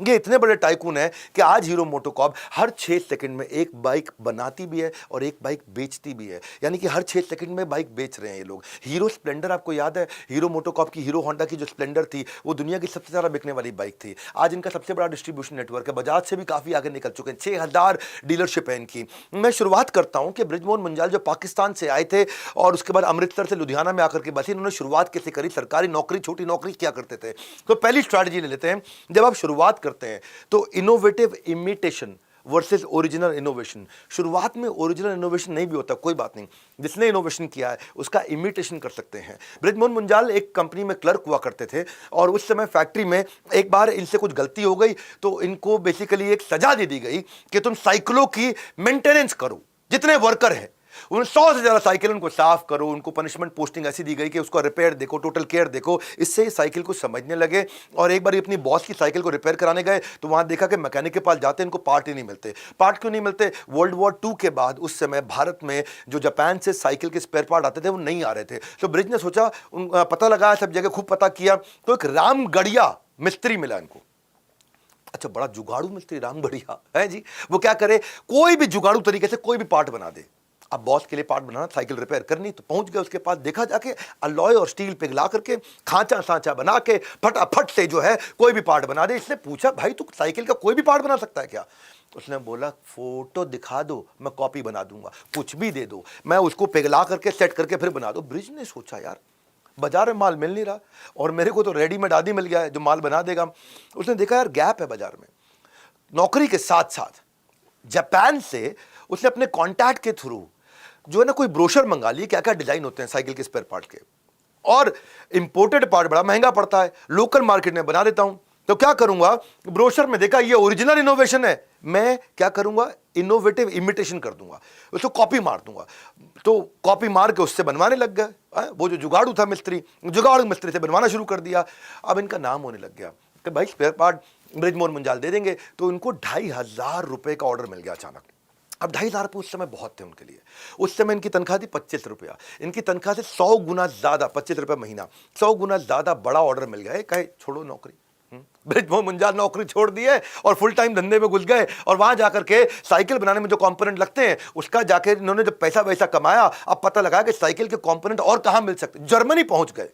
ये इतने बड़े टाइकून हैं कि आज हीरो मोटोकॉर्प हर 6 सेकंड में एक बाइक बनाती भी है और एक बाइक बेचती भी है। यानी कि हर 6 सेकंड में बाइक बेच रहे हैं ये लोग। हीरो स्प्लेंडर, आपको याद है हीरो मोटोकॉर्प की, हीरो होंडा की जो स्प्लेंडर थी वो दुनिया की सबसे ज़्यादा बिकने वाली बाइक थी। आज इनका सबसे बड़ा डिस्ट्रीब्यूशन नेटवर्क है, बजाज से भी काफ़ी आगे निकल चुके हैं। 6000 डीलरशिप है इनकी। मैं शुरुआत करता हूँ कि बृजमोहन मुंजाल जो पाकिस्तान से आए थे और उसके बाद अमृतसर से लुधियाना में आकर के बसे, इन्होंने शुरुआत कैसे करी, सरकारी नौकरी, छोटी नौकरी क्या करते थे। तो पहली स्ट्रैटेजी ले लेते हैं। जब आप शुरुआत करते हैं तो innovative imitation versus original innovation. शुरुआत में ओरिजिनल इनोवेशन नहीं भी होता, कोई बात नहीं, जिसने इनोवेशन किया है उसका इमिटेशन कर सकते हैं। बृजमोहन मुंजाल एक कंपनी में क्लर्क हुआ करते थे और उस समय फैक्ट्री में एक बार इनसे कुछ गलती हो गई तो इनको बेसिकली एक सजा दे दी गई कि तुम साइकिलों की मेंटेनेंस करो, जितने वर्कर हैं उन 100 से ज़्यादा साइकिल उनको साफ करो। उनको पनिशमेंट पोस्टिंग ऐसी दी गई कि उसको रिपेयर देखो, टोटल केयर देखो। इससे ये साइकिल को समझने लगे और एक बार अपनी बॉस की साइकिल को रिपेयर कराने गए तो वहां देखा कि मैकेनिक के पास जाते हैं, इनको पार्ट ही नहीं मिलते। पार्ट क्यों नहीं मिलते? वर्ल्ड वॉर 2 के बाद उस समय भारत में जो जापान से साइकिल के स्पेयर पार्ट आते थे वो नहीं आ रहे थे। तो ब्रिज ने सोचा, पता लगाया, सब जगह खूब पता किया, तो एक रामगढ़िया मिस्त्री मिला इनको। अच्छा, बड़ा जुगाड़ू मिस्त्री रामगढ़िया है जी। वो क्या करे, कोई भी जुगाड़ू तरीके से कोई भी पार्ट बना दे। अब बॉस के लिए पार्ट बनाना, साइकिल रिपेयर करनी, तो पहुंच गए उसके पास। देखा जाके अलॉय और स्टील पिघला करके खांचा सांचा बना के फटाफट से जो है कोई भी पार्ट बना दे। इसने पूछा, भाई तू साइकिल का कोई भी पार्ट बना सकता है क्या? उसने बोला, फोटो दिखा दो, मैं कॉपी बना दूंगा, कुछ भी दे दो, मैं उसको पिघला करके सेट करके फिर बना दो। ब्रिज ने सोचा, यार बाजार में माल मिल नहीं रहा और मेरे को तो रेडीमेड आदि मिल गया है जो माल बना देगा। उसने देखा यार गैप है बाजार में। नौकरी के साथ साथ जापान से उसने अपने कॉन्टैक्ट के थ्रू जो है ना कोई ब्रोशर मंगा लिए, क्या क्या डिजाइन होते हैं साइकिल के स्पेयर पार्ट के, और इंपोर्टेड पार्ट बड़ा महंगा पड़ता है, लोकल मार्केट में बना देता हूं। तो क्या करूंगा, ब्रोशर में देखा ये ओरिजिनल इनोवेशन है, मैं क्या करूंगा, इनोवेटिव इमिटेशन कर दूंगा, उसको कॉपी मार दूंगा। तो कॉपी मार के उससे बनवाने लग गए। वो जो जुगाड़ू था मिस्त्री, जुगाड़ू मिस्त्री से बनवाना शुरू कर दिया। अब इनका नाम होने लग गया कि भाई स्पेयर पार्ट बृजमोहन मुंजाल दे देंगे। तो इनको 2500 रुपए का ऑर्डर मिल गया अचानक। अब 2500 रुपये उस समय बहुत थे उनके लिए। उस समय इनकी तनख्वाह थी 25 रुपया। इनकी तनख्वाह से 100 गुना ज्यादा, 25 रुपये महीना, 100 गुना ज्यादा बड़ा ऑर्डर मिल गया। कहे छोड़ो नौकरी। बृजमोहन मुंजाल नौकरी छोड़ दी है और फुल टाइम धंधे में घुस गए और वहां जाकर के साइकिल बनाने में जो कंपोनेंट लगते हैं उसका जाके इन्होंने जब पैसा वैसा कमाया, अब पता लगा कि साइकिल के कंपोनेंट और कहां मिल सकते। जर्मनी पहुंच गए।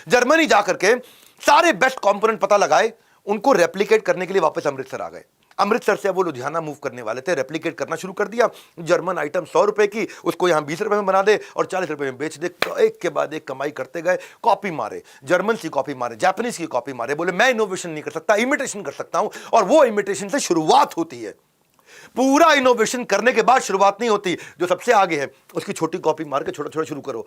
जर्मनी जाकर के सारे बेस्ट कंपोनेंट पता लगाए, उनको रेप्लिकेट करने के लिए वापस अमृतसर आ गए। अमृतसर से वो लुधियाना मूव करने वाले थे, रेप्लिकेट करना शुरू कर दिया। जर्मन आइटम 100 रुपए की, उसको यहां 20 रुपए में बना दे और 40 रुपए में बेच दे। एक के बाद एक कमाई करते गए। कॉपी मारे, जर्मन की कॉपी मारे, जापानीज की कॉपी मारे। बोले मैं इनोवेशन नहीं कर सकता, इमिटेशन कर सकता हूं। और वो इमिटेशन से शुरुआत होती है। पूरा इनोवेशन करने के बाद शुरुआत नहीं होती। जो सबसे आगे है उसकी छोटी कॉपी मार के छोटा छोटा शुरू करो।